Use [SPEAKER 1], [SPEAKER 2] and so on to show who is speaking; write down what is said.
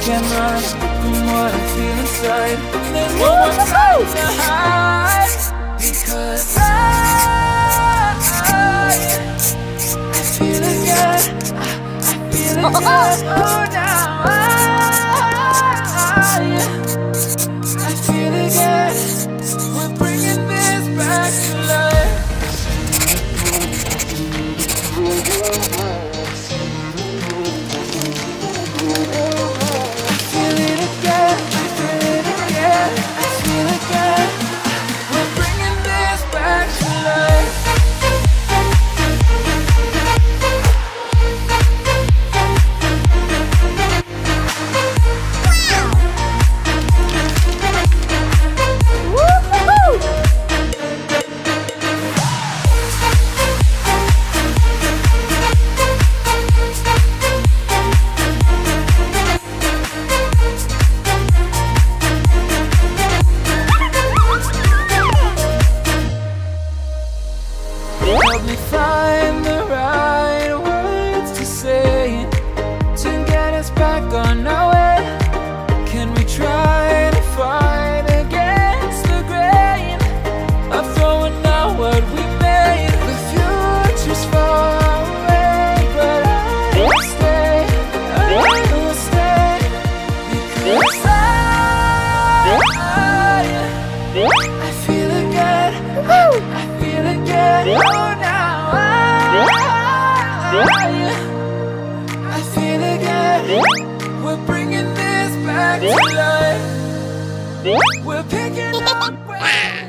[SPEAKER 1] can't run from what I feel inside. There's no more time to hide, because I feel again, I feel again. Oh, now I feel again. We're bringing this back to life. I feel it again, I feel it again, I feel again. We're bringing this back to life. Help me find the right words to say to get us back on our way. Can we try to fight against the grain of throwing out what we made? The future's far away, but I will stay, I will stay, because I feel again, I feel again. Oh, now I feel again. We're bringing this back to life. We're picking up.